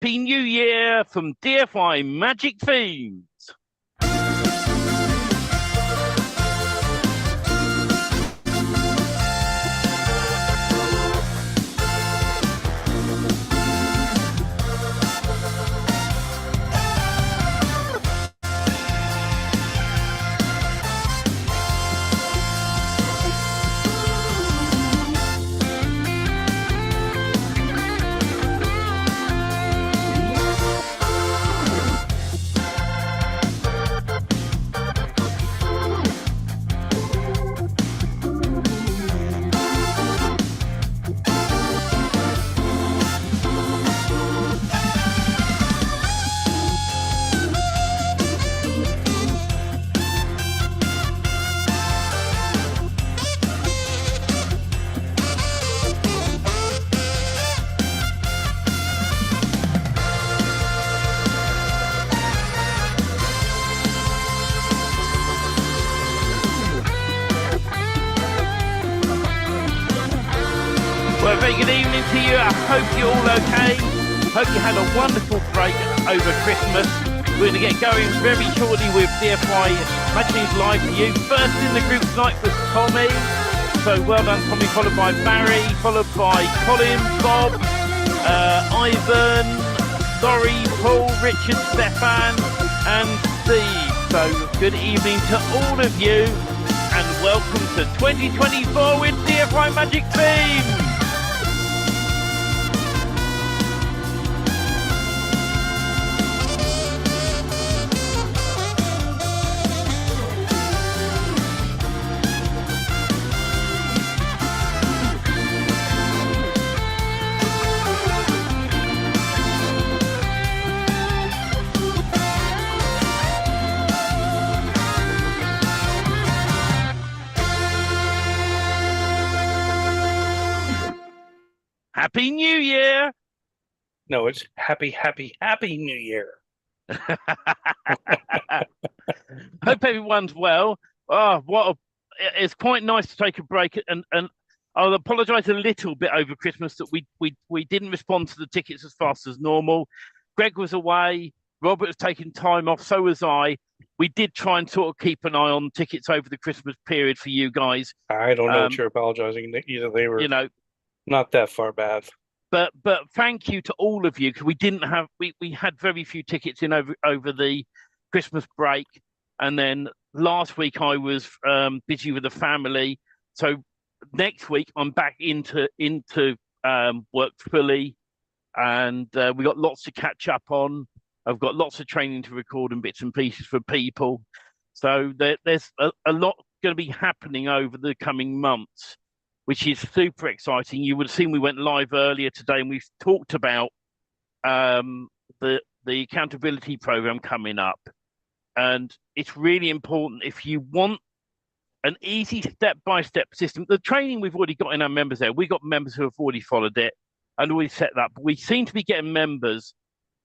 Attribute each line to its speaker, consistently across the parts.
Speaker 1: Happy New Year from DFY Magic Themes. Well, a very good evening to you. I hope you're all okay. Hope you had a wonderful break over Christmas. We're going to get going very shortly with DFY Magic Live for you. First in the group tonight was Tommy. So well done, Tommy, followed by Barry, followed by Colin, Bob, Ivan, Dory, Paul, Richard, Stefan, and Steve. So good evening to all of you, and welcome to 2024 with DFY Magic Theme. Happy New Year!
Speaker 2: No, it's happy New Year.
Speaker 1: Hope everyone's well. Oh, it's quite nice to take a break, and I'll apologise a little bit over Christmas that we didn't respond to the tickets as fast as normal. Greg was away, Robert was taking time off, so was I. We did try and sort of keep an eye on tickets over the Christmas period for you guys.
Speaker 2: I don't know what you're apologising. Either they were, not that far bad.
Speaker 1: But thank you to all of you, because we had very few tickets in over the Christmas break, and then last week I was busy with the family. So next week I'm back into work fully, and we got lots to catch up on. I've got lots of training to record and bits and pieces for people. So there's a lot going to be happening over the coming months, which is super exciting. You would have seen we went live earlier today, and we've talked about the accountability program coming up. And it's really important if you want an easy step-by-step system. The training we've already got in our members there, we've got members who have already followed it and already set that. But we seem to be getting members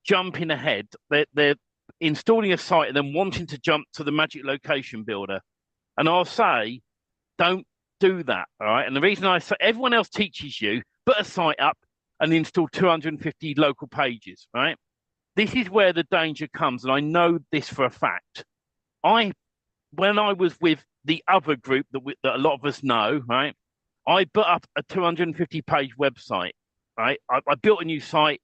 Speaker 1: jumping ahead. They're installing a site and then wanting to jump to the Magic Location Builder. And I'll say, don't do that, all right? And the reason I say, everyone else teaches you, put a site up and install 250 local pages, right? This is where the danger comes, and I know this for a fact. When I was with the other group that a lot of us know, right? I put up a 250-page website, right? I built a new site.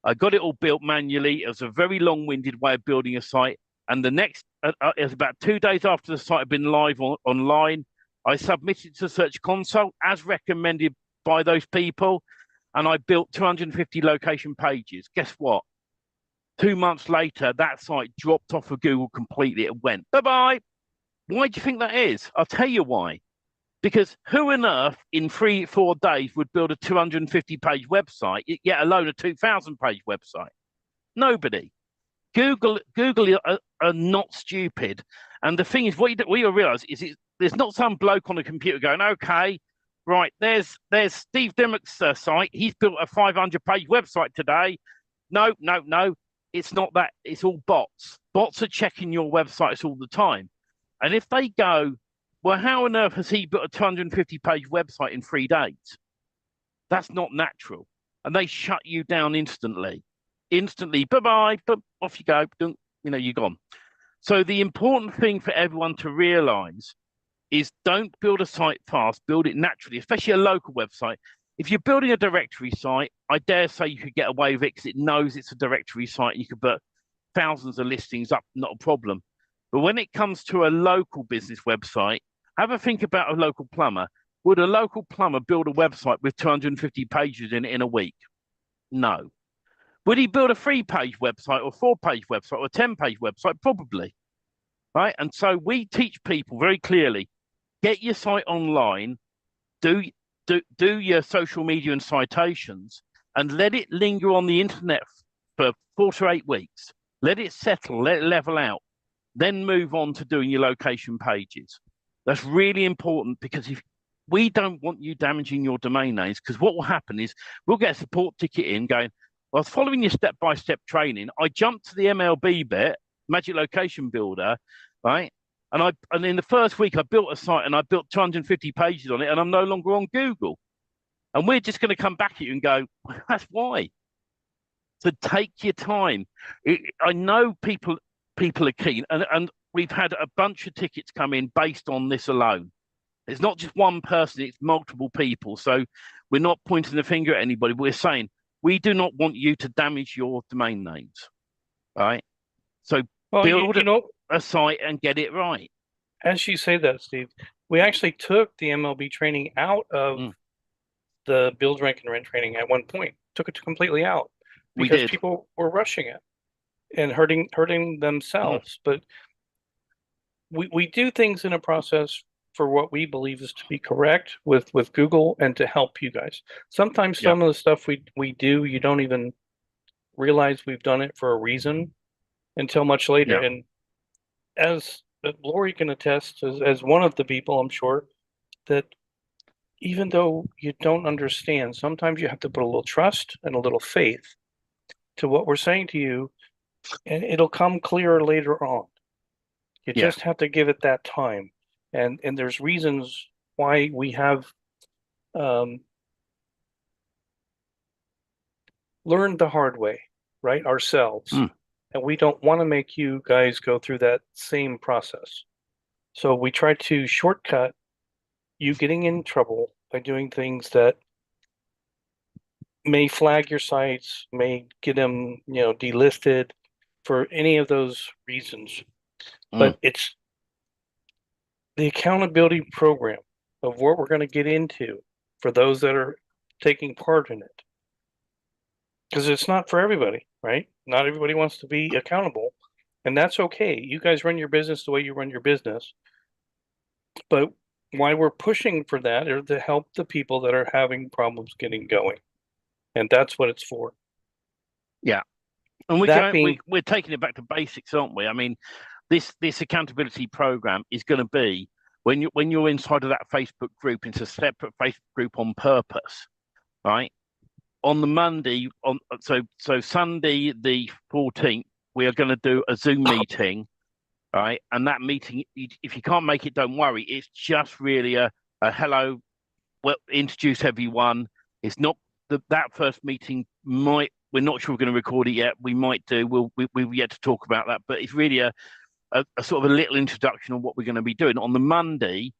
Speaker 1: I got it all built manually. It was a very long-winded way of building a site. And the next, it was about 2 days after the site had been live online, I submitted to Search Console as recommended by those people, and I built 250 location pages. Guess what? 2 months later, that site dropped off of Google completely. It went, bye-bye. Why do you think that is? I'll tell you why. Because who on earth in 3-4 days would build a 250-page website, yet alone a 2,000-page website? Nobody. Google are not stupid. And the thing is, what you'll realise is there's not some bloke on a computer going, okay, right, there's Steve Dimmock's site. He's built a 500-page website today. No. It's not that. It's all bots. Bots are checking your websites all the time. And if they go, well, how on earth has he built a 250-page website in 3 days? That's not natural. And they shut you down instantly. instantly, bye-bye, off you go, you're gone. So the important thing for everyone to realize is don't build a site fast, build it naturally, especially a local website. If you're building a directory site, I dare say you could get away with it because it knows it's a directory site and you could put thousands of listings up, not a problem. But when it comes to a local business website, have a think about a local plumber. Would a local plumber build a website with 250 pages in it in a week? No. Would he build a 3-page website or 4-page website or a 10-page website? Probably. Right. And so we teach people very clearly, get your site online, do your social media and citations, and let it linger on the internet for 4 to 8 weeks. Let it settle, let it level out, then move on to doing your location pages. That's really important because if we don't want you damaging your domain names, because what will happen is we'll get a support ticket in going, well, I was following your step-by-step training. I jumped to the MLB bit, Magic Location Builder, right? And in the first week, I built a site and I built 250 pages on it, and I'm no longer on Google. And we're just going to come back at you and go, that's why. So take your time. I know people are keen, and we've had a bunch of tickets come in based on this alone. It's not just one person, it's multiple people. So we're not pointing the finger at anybody. We're saying we do not want you to damage your domain names. Right? So build a site and get it right.
Speaker 2: As you say that, Steve, we actually took the MLB training out of the build, rank, and rent training at one point. Took it completely out because people were rushing it and hurting themselves. But we do things in a process for what we believe is to be correct with Google and to help you guys. Sometimes some of the stuff we do, you don't even realize we've done it for a reason until much later. And as Lori can attest, as one of the people, I'm sure, that even though you don't understand, sometimes you have to put a little trust and a little faith to what we're saying to you, and it'll come clearer later on. You just have to give it that time. And there's reasons why we have learned the hard way, right, ourselves. And we don't want to make you guys go through that same process. So we try to shortcut you getting in trouble by doing things that may flag your sites, may get them, delisted for any of those reasons. But it's the accountability program of what we're going to get into for those that are taking part in it. Because it's not for everybody, right? Not everybody wants to be accountable, and that's okay. You guys run your business the way you run your business. But why we're pushing for that is to help the people that are having problems getting going. And that's what it's for.
Speaker 1: Yeah. And we're taking it back to basics, aren't we? I mean, this accountability program is going to be when you're inside of that Facebook group, it's a separate Facebook group on purpose, right? On the Monday, so Sunday the 14th, we are going to do a Zoom meeting, right? And that meeting, if you can't make it, don't worry. It's just really a hello, well, introduce everyone. It's not that first meeting we're not sure we're going to record it yet. We might do. We've yet to talk about that, but it's really a sort of a little introduction on what we're going to be doing on the Monday,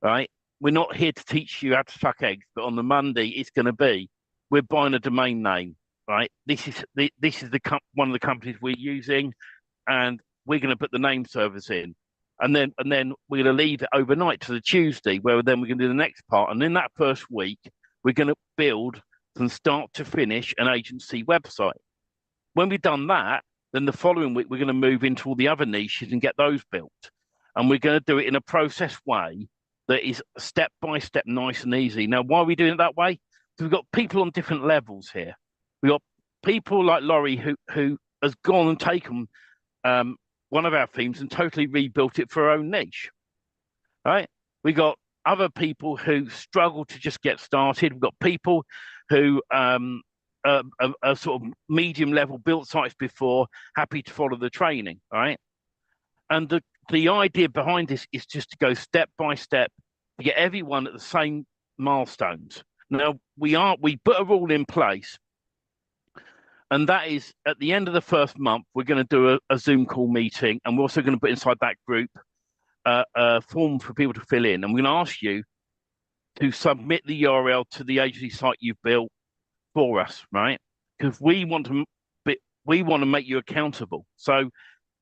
Speaker 1: right? We're not here to teach you how to suck eggs, but on the Monday it's going to be we're buying a domain name, right? This is one of the companies we're using, and we're going to put the name servers in, and then we're going to leave it overnight to the Tuesday, where then we're going to do the next part, and in that first week we're going to build from start to finish an agency website. When we've done that, then the following week we're going to move into all the other niches and get those built, and we're going to do it in a process way that is step by step, nice and easy. Now, why are we doing it that way? We've got people on different levels here. We've got people like Laurie who has gone and taken one of our themes and totally rebuilt it for her own niche, right? We got other people who struggle to just get started. We've got people who are sort of medium level, built sites before, happy to follow the training, right? And the idea behind this is just to go step by step to get everyone at the same milestones. Now, we put a rule in place And that is at the end of the first month, we're going to do a Zoom call meeting, and we're also going to put inside that group a form for people to fill in. And we're going to ask you to submit the URL to the agency site you've built for us, right? Because we want to make you accountable. So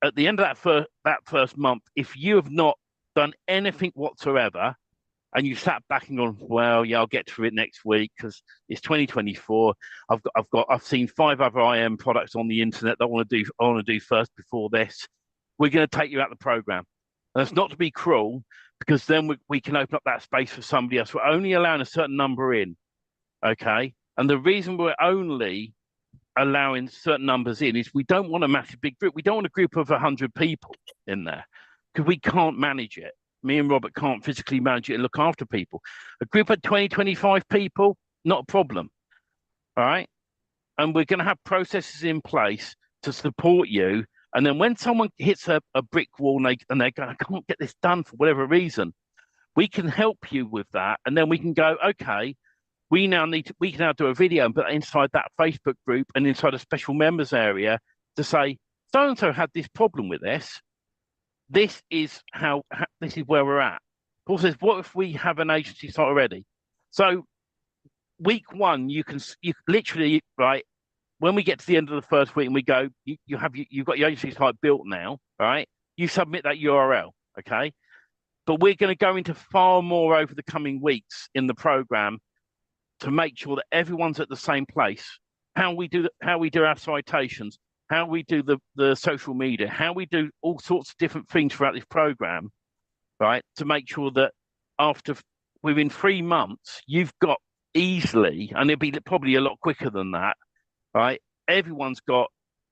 Speaker 1: at the end of that first month, if you have not done anything whatsoever, and you sat back and gone, well, yeah, I'll get to it next week because it's 2024. I've seen 5 other IM products on the internet that I want to do first before this. We're going to take you out of the program. And that's not to be cruel, because then we can open up that space for somebody else. We're only allowing a certain number in, okay? And the reason we're only allowing certain numbers in is we don't want a massive big group. We don't want a group of 100 people in there because we can't manage it. Me and Robert can't physically manage it and look after people. A group of 20, 25 people, not a problem. All right. And we're going to have processes in place to support you. And then when someone hits a brick wall and they go, I can't get this done for whatever reason, we can help you with that. And then we can go, okay, we can now do a video and put it inside that Facebook group and inside a special members area to say, so-and-so had this problem with this. This is where we're at. Paul says, what if we have an agency site already? So week 1, you literally, right, when we get to the end of the first week and we go, you've got your agency site built now, right? You submit that URL, okay? But we're going to go into far more over the coming weeks in the program to make sure that everyone's at the same place. How we do our citations, how we do the social media, how we do all sorts of different things throughout this program, right? To make sure that within 3 months, you've got easily, and it'll be probably a lot quicker than that, right? Everyone's got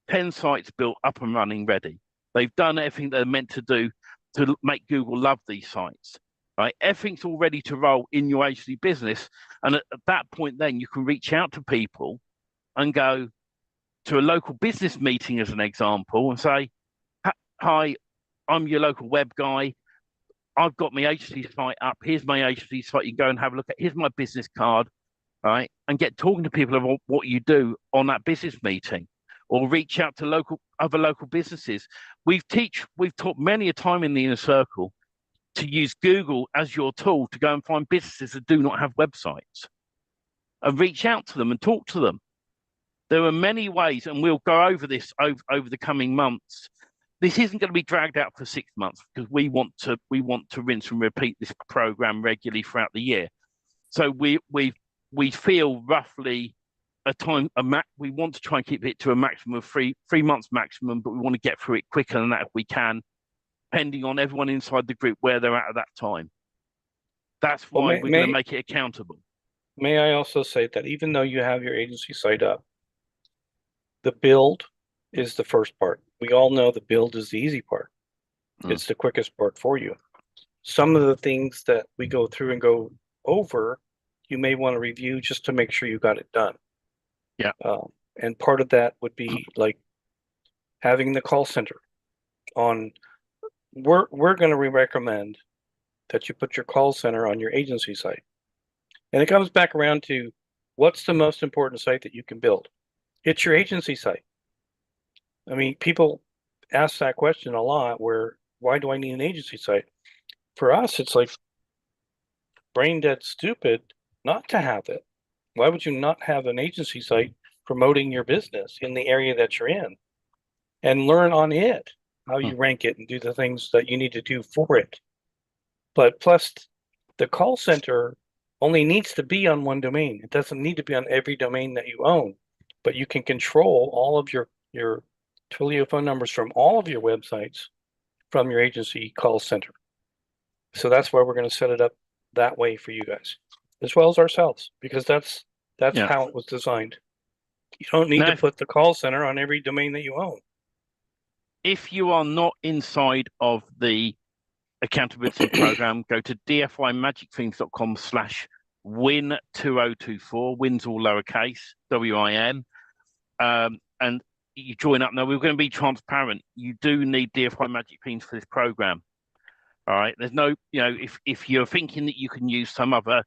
Speaker 1: 10 sites built, up and running, ready. They've done everything they're meant to do to make Google love these sites, right? Everything's all ready to roll in your agency business. And at that point, then you can reach out to people and go to a local business meeting, as an example, and say, hi, I'm your local web guy. I've got my agency site up. Here's my agency site. You can go and have a look at. Here's my business card, right? And get talking to people about what you do on that business meeting, or reach out to other local businesses. We've taught many a time in the inner circle to use Google as your tool to go and find businesses that do not have websites and reach out to them and talk to them. There are many ways, and we'll go over this over the coming months. This isn't going to be dragged out for 6 months because we want to rinse and repeat this program regularly throughout the year. So we feel roughly we want to try and keep it to a maximum of 3 months maximum, but we want to get through it quicker than that if we can, depending on everyone inside the group where they're at that time. That's why we're going to make it accountable.
Speaker 2: May I also say that even though you have your agency site up, the build is the first part. We all know the build is the easy part. It's the quickest part for you. Some of the things that we go through and go over, you may want to review just to make sure you got it done.
Speaker 1: Yeah.
Speaker 2: And part of that would be like having the call center on. We're going to recommend that you put your call center on your agency site. And it comes back around to what's the most important site that you can build? It's your agency site. I mean, people ask that question a lot, why do I need an agency site? For us, it's like brain dead stupid not to have it. Why would you not have an agency site promoting your business in the area that you're in and learn on it how you rank it and do the things that you need to do for it? But plus, the call center only needs to be on one domain. It doesn't need to be on every domain that you own, but you can control all of your Twilio phone numbers from all of your websites from your agency call center. So that's why we're going to set it up that way for you guys, as well as ourselves, because that's how it was designed. You don't need to put the call center on every domain that you own.
Speaker 1: If you are not inside of the accountability program, go to dfymagicthemes.com/win2024. Win's all lowercase, WIN. And you join up. Now, we're going to be transparent. You do need DFY Magic Themes for this program. All right. There's no, if you're thinking that you can use some other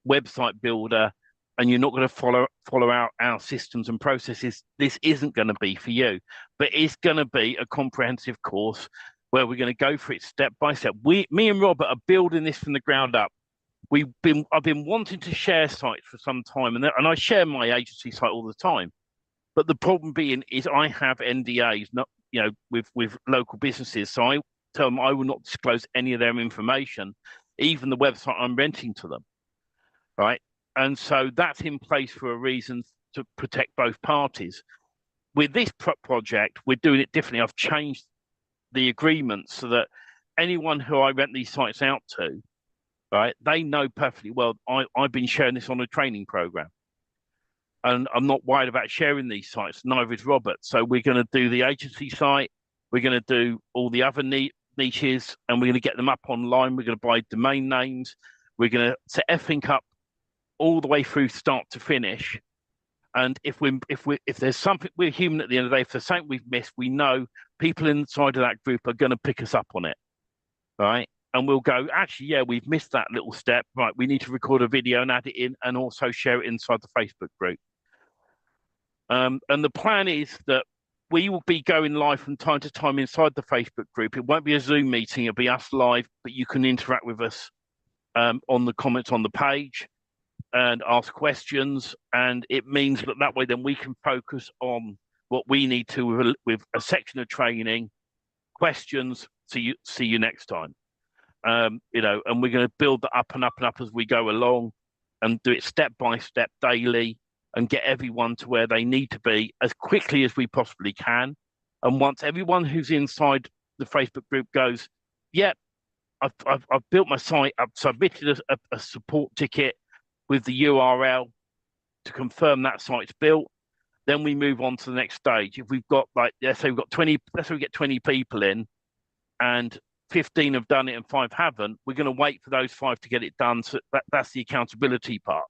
Speaker 1: website builder and you're not going to follow out our systems and processes, this isn't going to be for you. But it's going to be a comprehensive course where we're going to go through it step by step. Me and Robert are building this from the ground up. I've been wanting to share sites for some time, and I share my agency site all the time. But the problem being is I have NDAs, not with local businesses, so I tell them I will not disclose any of their information, even the website I'm renting to them, right? And so that's in place for a reason, to protect both parties. With this project, we're doing it differently. I've changed the agreement so that anyone who I rent these sites out to, right, they know perfectly well I've been sharing this on a training program. And I'm not worried about sharing these sites, neither is Robert. So we're going to do the agency site, we're going to do all the other niches, and we're going to get them up online. We're going to buy domain names. We're going to set everything up all the way through start to finish. And if there's something, we're human at the end of the day. If there's something we've missed, we know people inside of that group are going to pick us up on it, right? And we'll go, actually, yeah, we've missed that little step. Right, we need to record a video and add it in, and also share it inside the Facebook group. And the plan is that we will be going live from time to time inside the Facebook group. It won't be a Zoom meeting; it'll be us live, but you can interact with us on the comments on the page and ask questions. And it means that way, then we can focus on what we need to with a section of training, questions. See you next time. And we're going to build that up and up and up as we go along, and do it step by step daily, and get everyone to where they need to be as quickly as we possibly can. And once everyone who's inside the Facebook group goes, yep, I've built my site, I've submitted a support ticket with the URL to confirm that site's built, then we move on to the next stage. If we've got, like, let's say we get 20 people in, and 15 have done it and 5 haven't, we're going to wait for those 5 to get it done. So that's the accountability part.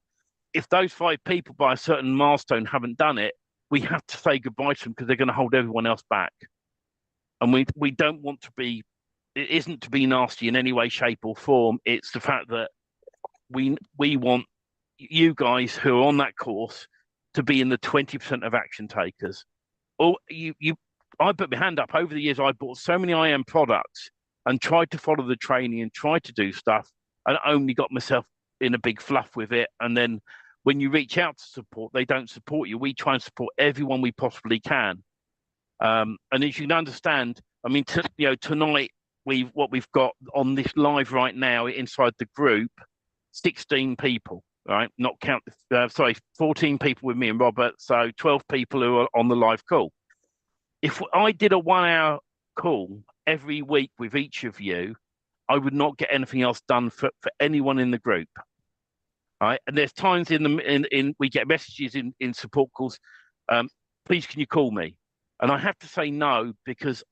Speaker 1: If those 5 people by a certain milestone haven't done it, we have to say goodbye to them, because they're going to hold everyone else back. And we don't want to be, it isn't to be nasty in any way, shape or form. It's the fact that we want you guys who are on that course to be in the 20% of action takers. Or I put my hand up. Over the years, I bought so many IM products and tried to follow the training and tried to do stuff, and only got myself in a big fluff with it. And then when you reach out to support, they don't support you. We try and support everyone we possibly can. And as you can understand, I mean, tonight what we've got on this live right now inside the group, 16 people, right? 14 people with me and Robert, so 12 people who are on the live call. If I did a 1-hour call every week with each of you, I would not get anything else done for anyone in the group. Right? And there's times we get messages in support calls, please can you call me? And I have to say no, because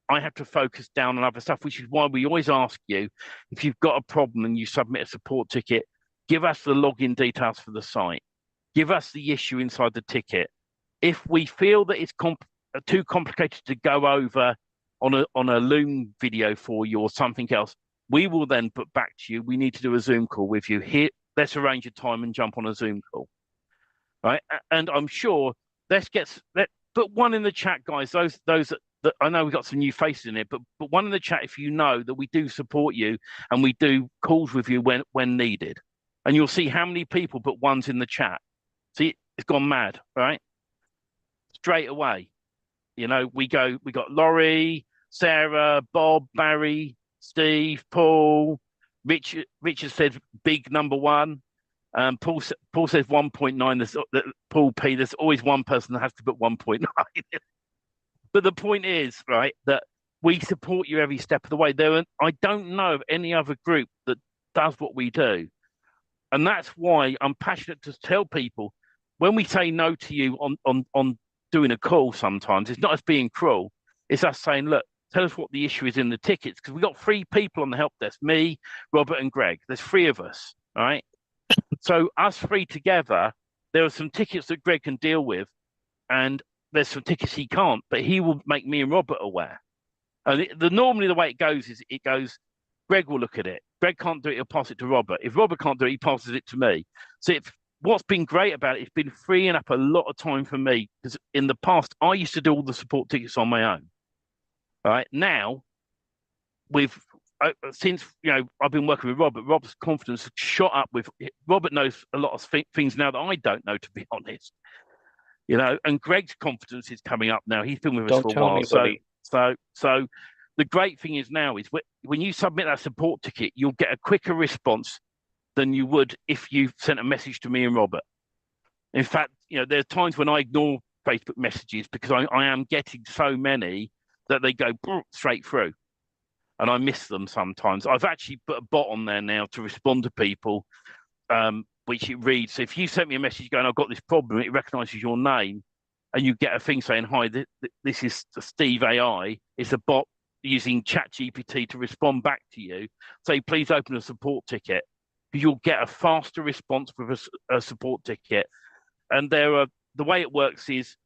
Speaker 1: I have to focus down on other stuff, which is why we always ask you, if you've got a problem and you submit a support ticket, give us the login details for the site. Give us the issue inside the ticket. If we feel that it's too complicated to go over on a Loom video for you or something else, we will then put back to you, we need to do a Zoom call with you. Here, let's arrange a time and jump on a Zoom call. Right? And I'm sure put one in the chat, guys. Those that I know we've got some new faces in it, but one in the chat if you know that we do support you and we do calls with you when needed. And you'll see how many people put ones in the chat. See, it's gone mad, right? Straight away. We got Laurie, Sarah, Bob, Barry, Steve, Paul, Richard said big number 1. Paul says 1.9. Paul P. There's always one person that has to put 1.9. But the point is, right, that we support you every step of the way. I don't know of any other group that does what we do, and that's why I'm passionate to tell people when we say no to you on doing a call. Sometimes it's not us being cruel; it's us saying, look, tell us what the issue is in the tickets, because we've got 3 people on the help desk, me, Robert and Greg. There's 3 of us, right? So us 3 together, there are some tickets that Greg can deal with, and there's some tickets he can't, but he will make me and Robert aware. And normally the way it goes is Greg will look at it. Greg can't do it, he'll pass it to Robert. If Robert can't do it, he passes it to me. So what's been great about it, it's been freeing up a lot of time for me, because in the past I used to do all the support tickets on my own. Right now, with since I've been working with Robert. Robert's confidence has shot up. With Robert knows a lot of things now that I don't know, to be honest. And Greg's confidence is coming up now. He's been with us
Speaker 2: Don't
Speaker 1: for a
Speaker 2: tell
Speaker 1: while.
Speaker 2: anybody.
Speaker 1: So the great thing is now is when you submit that support ticket, you'll get a quicker response than you would if you sent a message to me and Robert. In fact, there are times when I ignore Facebook messages because I am getting so many that they go straight through, and I miss them sometimes. I've actually put a bot on there now to respond to people, which it reads. So if you sent me a message going, "I've got this problem," it recognises your name, and you get a thing saying, "Hi, this is Steve AI." It's a bot using ChatGPT to respond back to you. Say, "Please open a support ticket." You'll get a faster response with a support ticket. And the way it works is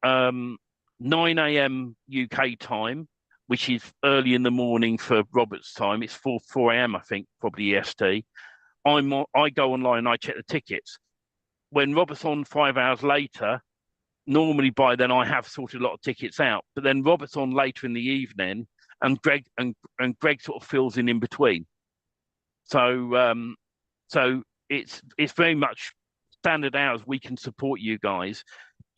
Speaker 1: 9 a.m. UK time, which is early in the morning for Robert's time. It's 4 a.m. I think, probably EST. I go online and I check the tickets. When Robert's on 5 hours later, normally by then I have sorted a lot of tickets out. But then Robert's on later in the evening, and Greg sort of fills in between. So it's very much standard hours. We can support you guys.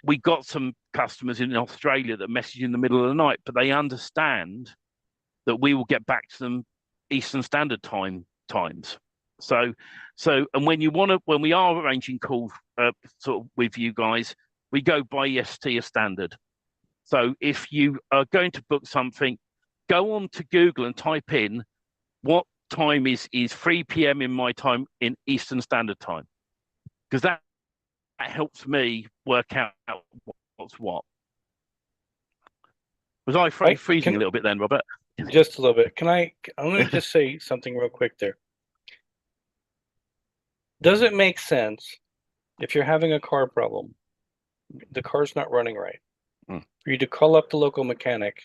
Speaker 1: We got some customers in Australia that message in the middle of the night, but they understand that we will get back to them Eastern Standard times. So and when we are arranging calls sort of with you guys, we go by EST as standard. So if you are going to book something, go on to Google and type in what time is 3 p.m. in my time in Eastern Standard Time, because that helps me work out what's what. Was I freezing a little bit then, Robert?
Speaker 2: Just a little bit. I'm going to just say something real quick there. Does it make sense if you're having a car problem, the car's not running right, for you to call up the local mechanic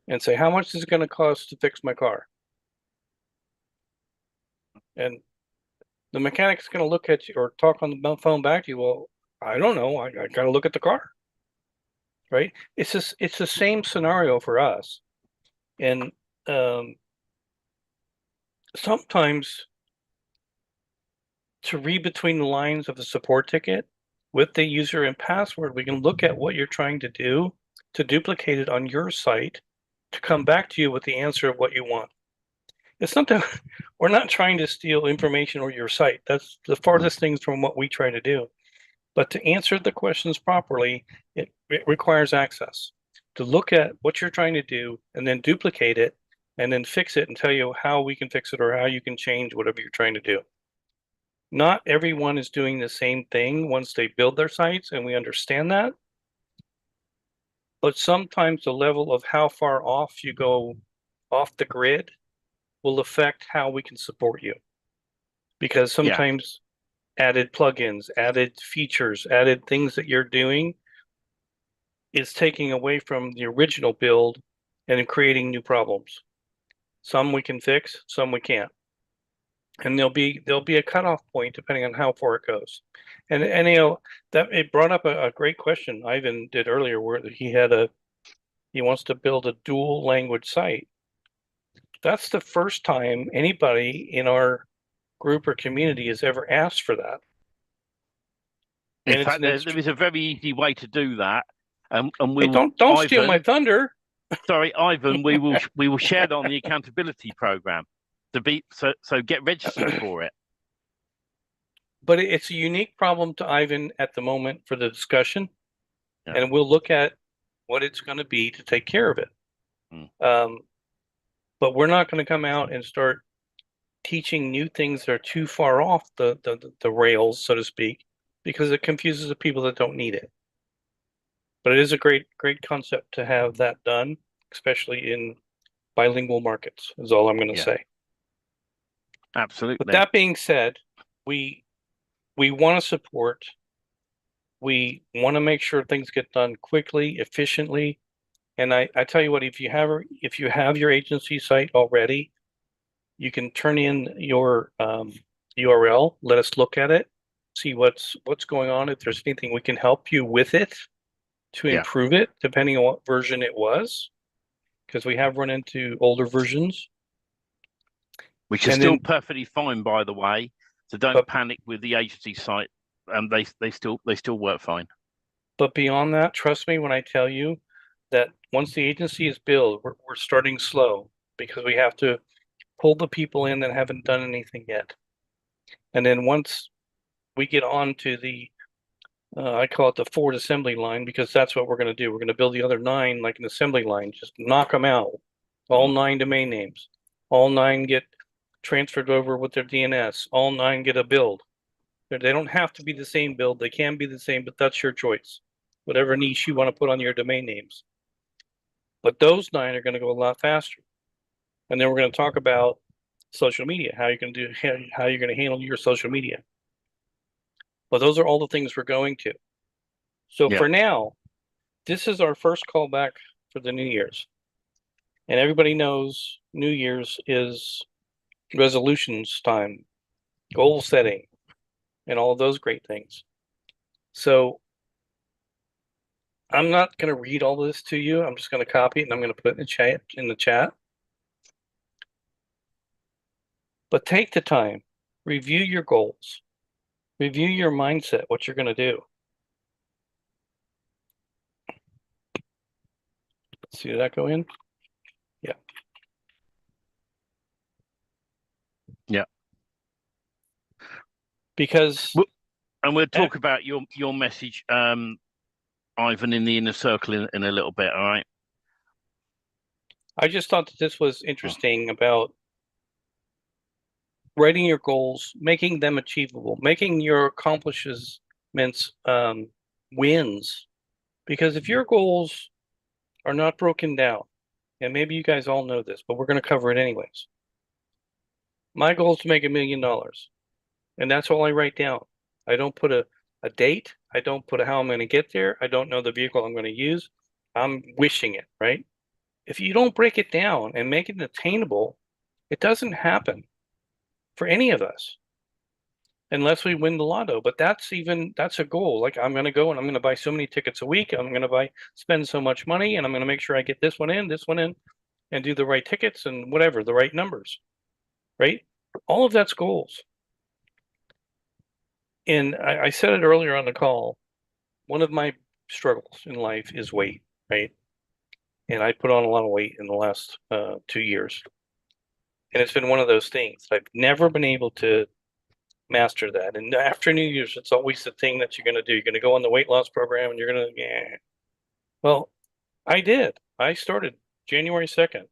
Speaker 2: and say, "How much is it going to cost to fix my car?" And the mechanic's going to look at you or talk on the phone back to you. "Well, I don't know. I got to look at the car." Right? It's the same scenario for us. And sometimes to read between the lines of the support ticket with the user and password, we can look at what you're trying to do to duplicate it on your site to come back to you with the answer of what you want. It's not that we're not trying to steal information or your site. That's the farthest things from what we try to do. But to answer the questions properly, it requires access to look at what you're trying to do and then duplicate it and then fix it and tell you how we can fix it or how you can change whatever you're trying to do. Not everyone is doing the same thing once they build their sites, and we understand that. But sometimes the level of how far off you go off the grid will affect how we can support you. Because sometimes added plugins, added features, added things that you're doing is taking away from the original build and creating new problems. Some we can fix, some we can't. And there'll be a cutoff point depending on how far it goes. And that it brought up a great question Ivan did earlier, where he wants to build a dual language site. That's the first time anybody in our group or community has ever asked for that.
Speaker 1: In fact, there is a very easy way to do that. And
Speaker 2: hey, don't steal my thunder.
Speaker 1: Sorry, Ivan, we will share that on the accountability program so get registered for it.
Speaker 2: But it's a unique problem to Ivan at the moment for the discussion, and we'll look at what it's going to be to take care of it. But we're not going to come out and start teaching new things that are too far off the rails, so to speak, because it confuses the people that don't need it. But it is a great concept to have that done, especially in bilingual markets, is all I'm going to say.
Speaker 1: Absolutely.
Speaker 2: But that being said, we want to support. We want to make sure things get done quickly, efficiently. And I tell you what, if you have your agency site already, you can turn in your URL, let us look at it, see what's going on, if there's anything we can help you with it to
Speaker 1: Yeah.
Speaker 2: improve it, depending on what version it was, because we have run into older versions.
Speaker 1: Which is
Speaker 2: And
Speaker 1: still
Speaker 2: then,
Speaker 1: perfectly fine, by the way. So don't
Speaker 2: but
Speaker 1: panic with the agency site. They still work fine.
Speaker 2: but beyond that, trust me when I tell you that once the agency is built, we're starting slow because we have to pull the people in that haven't done anything yet. And then once we get on to the I call it the Ford assembly line because that's what we're going to do. We're going to build the other 9 like an assembly line, just knock them out. All 9 domain names. All 9 get transferred over with their DNS. All 9 get a build. They don't have to be the same build. They can be the same, but that's your choice. Whatever niche you want to put on your domain names. But those 9 are going to go a lot faster. And then we're going to talk about social media, how you're going to handle your social media. But those are all the things we're going to. So
Speaker 1: Yeah.
Speaker 2: for now, this is our first call back for the New Year's. And everybody knows New Year's is resolutions time, goal setting, and all of those great things. So I'm not going to read all this to you. I'm just going to copy it and I'm going to put it in the chat. But take the time, review your goals, review your mindset, what you're going to do. Let's see, did that go in? Yeah.
Speaker 1: Yeah.
Speaker 2: Because
Speaker 1: And we'll talk about your message, Ivan, in the inner circle in a little bit. All right.
Speaker 2: I just thought that this was interesting about writing your goals, making them achievable, making your accomplishments wins. Because if your goals are not broken down, and maybe you guys all know this, but we're going to cover it anyways. My goal is to make $1 million, and that's all I write down. I don't put a date. I don't put how I'm going to get there. I don't know the vehicle I'm going to use. I'm wishing it, right? If you don't break it down and make it attainable, it doesn't happen for any of us unless we win the lotto. But that's a goal. Like I'm going to go and I'm going to buy so many tickets a week. I'm going to spend so much money, and I'm going to make sure I get this one in, and do the right tickets and whatever, the right numbers, right? All of that's goals. And I said it earlier on the call. One of my struggles in life is weight, right? And I put on a lot of weight in the last 2 years. And it's been one of those things. I've never been able to master that. And after New Year's, it's always the thing that you're going to do. You're going to go on the weight loss program and you're going to, yeah. Well, I did. I started January 2nd.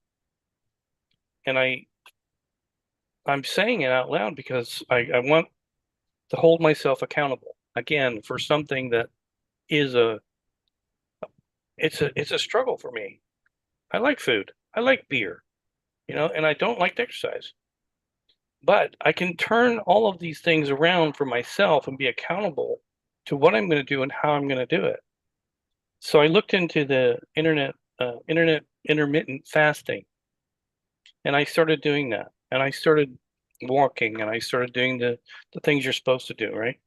Speaker 2: And I'm saying it out loud because I want to hold myself accountable again for something that is it's a struggle for me. I like food. I like beer, and I don't like to exercise. But I can turn all of these things around for myself and be accountable to what I'm going to do and how I'm going to do it. So I looked into the internet intermittent fasting, and I started doing that. And I started walking, and I started doing the things you're supposed to do, right?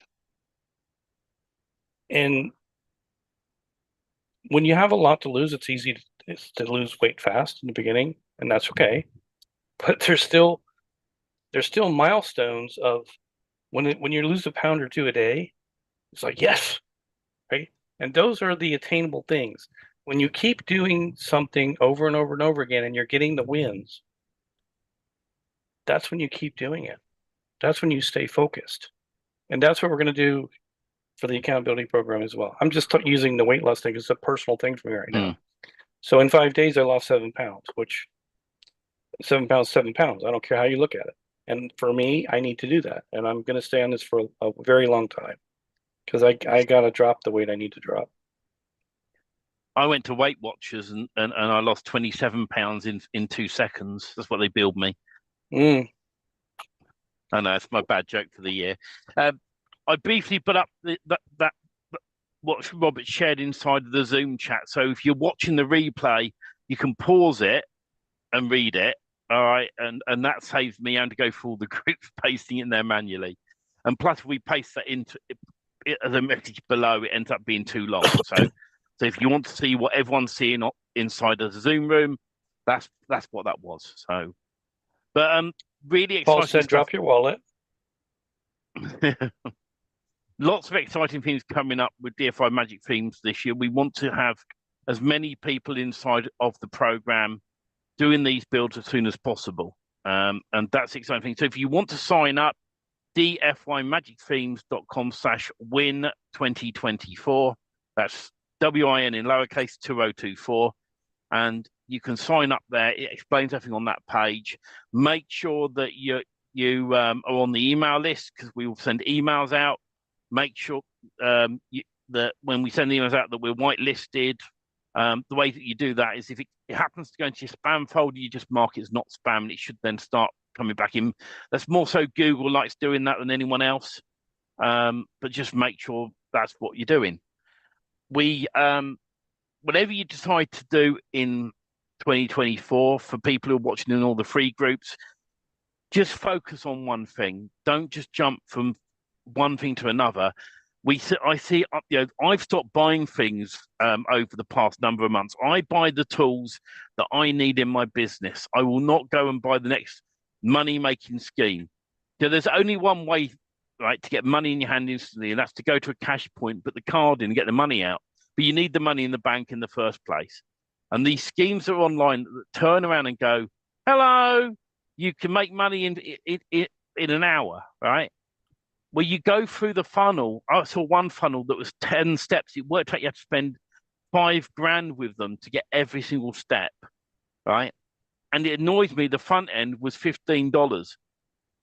Speaker 2: And when you have a lot to lose, it's easy to lose weight fast in the beginning, and that's okay. But there's still milestones of when you lose a pound or two a day, it's like yes, right? And those are the attainable things. When you keep doing something over and over and over again and you're getting the wins, that's when you keep doing it. That's when you stay focused. And that's what we're going to do for the accountability program as well. I'm just using the weight loss thing as a personal thing for me right now. So in 5 days, I lost 7 pounds, which 7 pounds, 7 pounds. I don't care how you look at it. And for me, I need to do that. And I'm going to stay on this for a very long time because I got to drop the weight I need to drop.
Speaker 1: I went to Weight Watchers and I lost 27 pounds in 2 seconds. That's what they billed me. I know it's my bad joke for the year. I briefly put up that what Robert shared inside the Zoom chat. So if you're watching the replay, you can pause it and read it. All right, and that saves me having to go through all the groups, pasting it in there manually. And plus, we paste that into as a message below, it ends up being too long. So if you want to see what everyone's seeing inside of the Zoom room, that's what that was. So, but really exciting
Speaker 2: Paul said,
Speaker 1: stuff.
Speaker 2: drop your wallet.
Speaker 1: Lots of exciting things coming up with DFY Magic Themes this year. We want to have as many people inside of the program doing these builds as soon as possible. And that's exciting thing. So if you want to sign up, dfymagicthemes.com/win 2024. That's WIN in lowercase 2024. And you can sign up there. It explains everything on that page. Make sure that you are on the email list, because we will send emails out. Make sure that when we send emails out that we're whitelisted. The way that you do that is if it happens to go into your spam folder, you just mark it as not spam, and it should then start coming back in. That's more so Google likes doing that than anyone else. But just make sure that's what you're doing. Whatever you decide to do in 2024, for people who are watching in all the free groups, just focus on one thing. Don't just jump from one thing to another. I've stopped buying things over the past number of months. I buy the tools that I need in my business. I will not go and buy the next money-making scheme. So there's only one way, right, to get money in your hand instantly, and that's to go to a cash point, put the card in, and get the money out. But you need the money in the bank in the first place. And these schemes are online that turn around and go, hello, you can make money in an hour, right? Well, you go through the funnel. I saw one funnel that was 10 steps. It worked out you had to spend $5,000 with them to get every single step, right? And it annoys me. The front end was $15.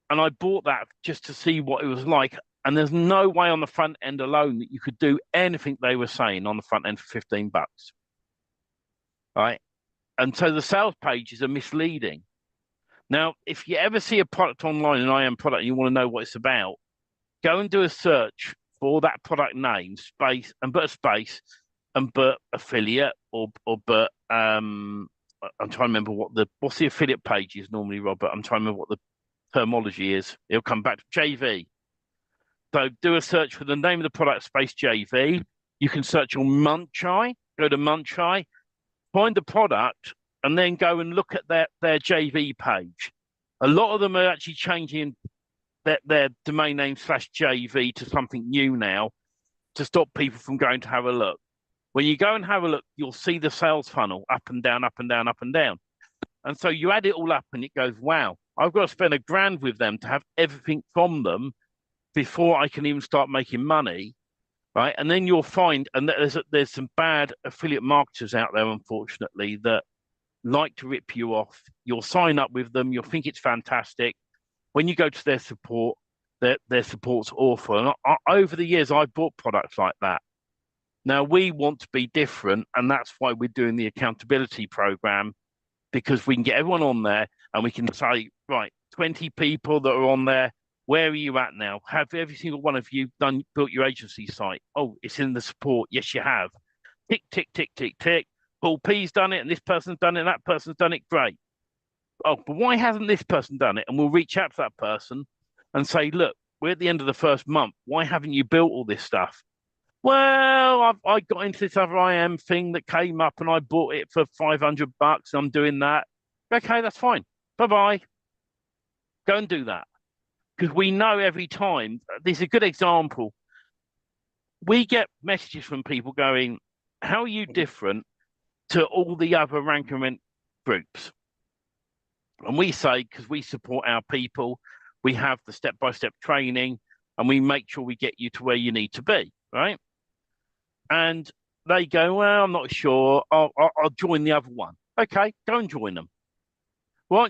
Speaker 1: And I bought that just to see what it was like. And there's no way on the front end alone that you could do anything they were saying on the front end for $15, right? And so the sales pages are misleading. Now, if you ever see a product online, an IM product, and you want to know what it's about, go and do a search for that product name, space, and put a space, and put affiliate, or put I'm trying to remember what's the affiliate page is normally, Robert. I'm trying to remember what the terminology is. It'll come back to JV. So do a search for the name of the product, space JV. You can search on Muncheye. Go to Muncheye, find the product, and then go and look at their JV page. A lot of them are actually changing their domain name /JV to something new now to stop people from going to have a look. When you go and have a look, you'll see the sales funnel up and down, up and down, up and down. And so you add it all up and it goes, wow, I've got to spend $1,000 with them to have everything from them before I can even start making money, right? And then you'll find, and there's some bad affiliate marketers out there, unfortunately, that like to rip you off. You'll sign up with them, you'll think it's fantastic. When you go to their support, their support's awful. And over the years, I've bought products like that. Now, we want to be different, and that's why we're doing the accountability program, because we can get everyone on there and we can say, right, 20 people that are on there, where are you at now? Have every single one of you built your agency site? Oh, it's in the support. Yes, you have. Tick, tick, tick, tick, tick. Paul P's done it, and this person's done it, and that person's done it. Great. Oh, but why hasn't this person done it? And we'll reach out to that person and say, look, we're at the end of the first month. Why haven't you built all this stuff? Well, I got into this other IM thing that came up and I bought it for $500 and I'm doing that. Okay, that's fine. Bye-bye. Go and do that. Because we know every time, this is a good example. We get messages from people going, how are you different to all the other rank and rent groups? And we say, because we support our people, we have the step-by-step training, and we make sure we get you to where you need to be, right? And they go, well, I'm not sure. I'll join the other one. Okay, go and join them. Well,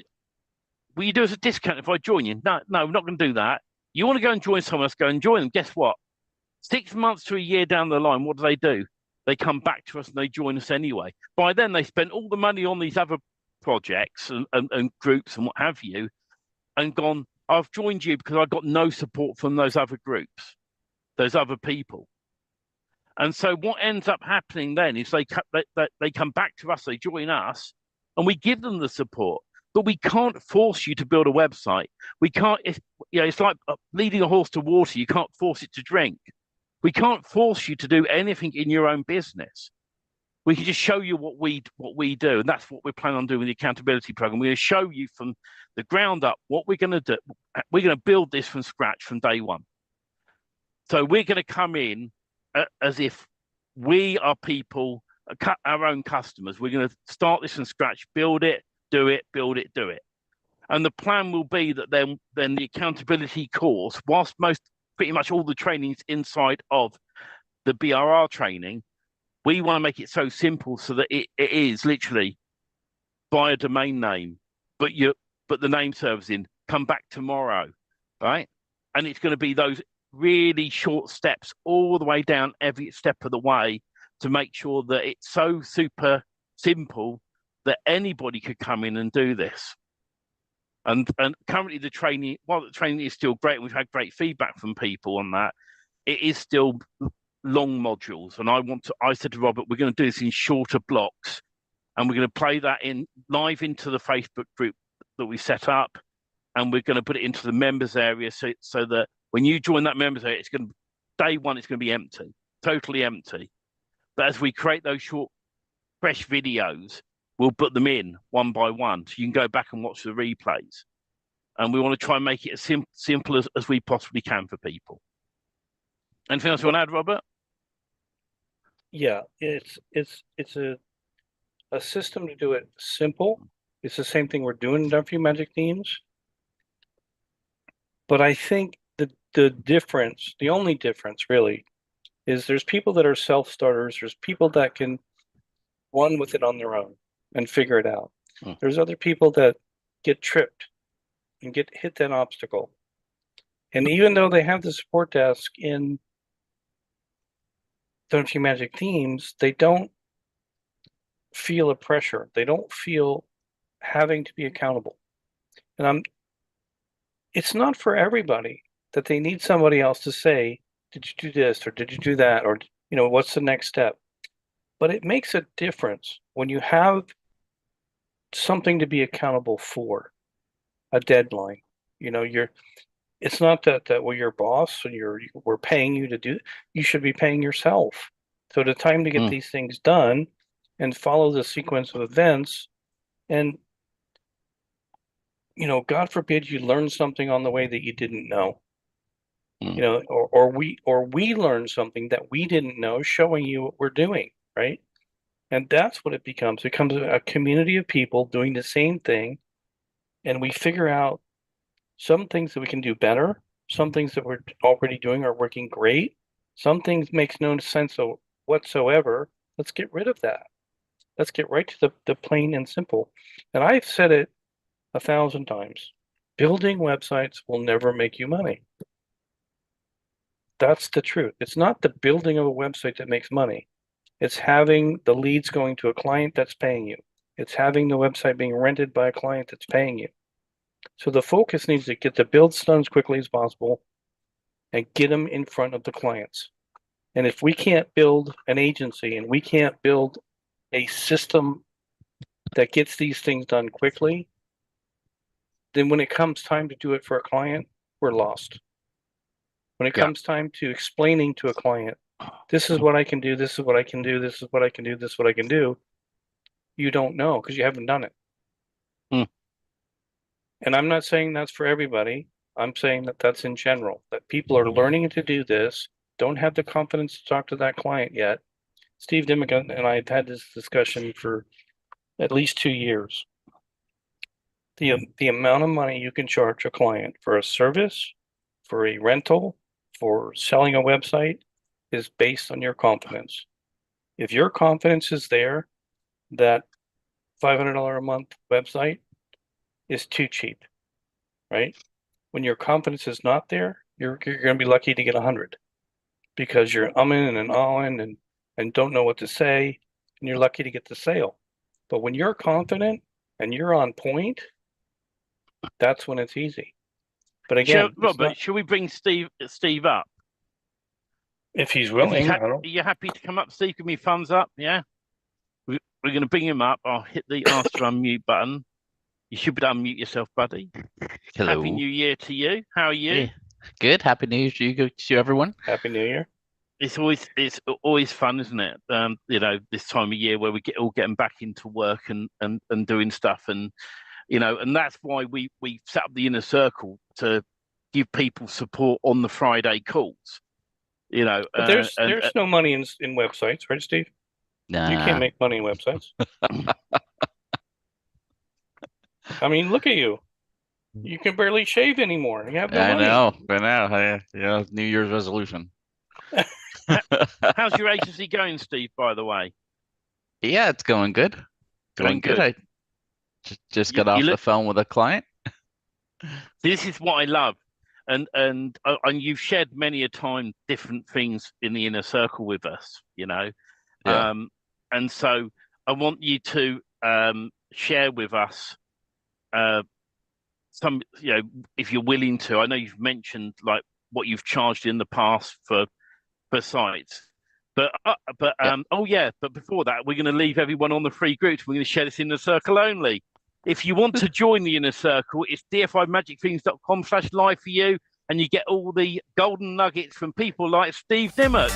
Speaker 1: will you do us a discount if I join you? No, we're not going to do that. You want to go and join someone else, go and join them. Guess what? 6 months to a year down the line, what do? They come back to us and they join us anyway. By then, they spent all the money on these other projects and groups and what have you, and gone, I've joined you because I got no support from those other groups, those other people. And so what ends up happening then is they come back to us, they join us, and we give them the support. but we can't force you to build a website. We can't, it's like leading a horse to water. You can't force it to drink. We can't force you to do anything in your own business. We can just show you what we do, and that's what we're planning on doing with the accountability program. We're going to show you from the ground up what we're going to do. We're going to build this from scratch from day one. So we're going to come in as if we are people, our own customers. We're going to start this from scratch, build it, do it, build it, do it. And the plan will be that then the accountability course, whilst pretty much all the trainings inside of the BRR training, we want to make it so simple so that it is literally buy a domain name, but the name server's in, come back tomorrow, right? And it's going to be those really short steps all the way down every step of the way to make sure that it's so super simple that anybody could come in and do this. And currently the training, while the training is still great, we've had great feedback from people on that, it is still long modules. And I said to Robert, we're going to do this in shorter blocks, and we're going to play that in live into the Facebook group that we set up, and we're going to put it into the members area so that when you join that members area, day one, it's going to be empty, totally empty. But as we create those short, fresh videos, we'll put them in one by one, so you can go back and watch the replays. And we want to try and make it as simple as we possibly can for people. Anything else you want to add, Robert?
Speaker 2: Yeah, it's a system to do it simple. It's the same thing we're doing in DFY Magic Themes. But I think the difference, the only difference really, is there's people that are self-starters. There's people that can run with it on their own and figure it out. There's other people that get tripped and hit that obstacle. And even though they have the support desk in DFY Magic Themes, they don't feel a pressure. They don't feel having to be accountable. And it's not for everybody that they need somebody else to say, did you do this or did you do that, or what's the next step? But it makes a difference when you have something to be accountable for, a deadline. It's not that we're your boss and we're paying you to do it. You should be paying yourself. So the time to get these things done and follow the sequence of events, and God forbid you learn something on the way that you didn't know. Or we learn something that we didn't know, showing you what we're doing, right? And that's what it becomes. It becomes a community of people doing the same thing, and we figure out some things that we can do better. Some things that we're already doing are working great. Some things makes no sense whatsoever. Let's get rid of that. Let's get right to the plain and simple. And I've said it 1,000 times. Building websites will never make you money. That's the truth. It's not the building of a website that makes money. It's having the leads going to a client that's paying you. It's having the website being rented by a client that's paying you. So the focus needs to get the builds done as quickly as possible and get them in front of the clients. And if we can't build an agency and we can't build a system that gets these things done quickly, then when it comes time to do it for a client, we're lost. When it comes time to explaining to a client, this is what I can do, this is what I can do, this is what I can do, this is what I can do, you don't know because you haven't done it. And I'm not saying that's for everybody. I'm saying that that's in general, that people are learning to do this, don't have the confidence to talk to that client yet. Steve Dimmick and I have had this discussion for at least 2 years. The amount of money you can charge a client for a service, for a rental, for selling a website is based on your confidence. If your confidence is there, that $500 a month website is too cheap, right? When your confidence is not there, you're going to be lucky to get 100 because you're umming and ahhing and don't know what to say, and you're lucky to get the sale. But when you're confident and you're on point, that's when it's easy. But again,
Speaker 1: Robert, should we bring Steve up?
Speaker 2: If he's willing.
Speaker 1: Are you happy to come up, Steve? Give me thumbs up, yeah? We're going to bring him up. I'll hit the ask to unmute button. You should unmute yourself, buddy.
Speaker 3: Hello.
Speaker 1: Happy New Year to you. How are you?
Speaker 3: Yeah. Good. Happy New Year to everyone.
Speaker 2: Happy New Year.
Speaker 1: It's always fun, isn't it? This time of year where we get all getting back into work and doing stuff, and and that's why we set up the inner circle to give people support on the Friday calls.
Speaker 2: But there's no money in websites, right, Steve?
Speaker 3: Nah.
Speaker 2: You can't make money in websites. I mean, look at you. You can barely shave anymore. You have no money.
Speaker 3: I know. Yeah, New Year's resolution.
Speaker 1: How's your agency going, Steve, by the way?
Speaker 3: Yeah, it's going good. Going good. I just got off the phone with a client.
Speaker 1: This is what I love. And you've shared many a time different things in the inner circle with us,
Speaker 3: Yeah.
Speaker 1: And so I want you to share with us some, if you're willing to. I know you've mentioned like what you've charged in the past for sites, but before that, we're going to leave everyone on the free groups. We're going to share this inner circle only. If you want to join the inner circle, it's dfymagicthings.com/live for you, and you get all the golden nuggets from people like Steve Dimmock.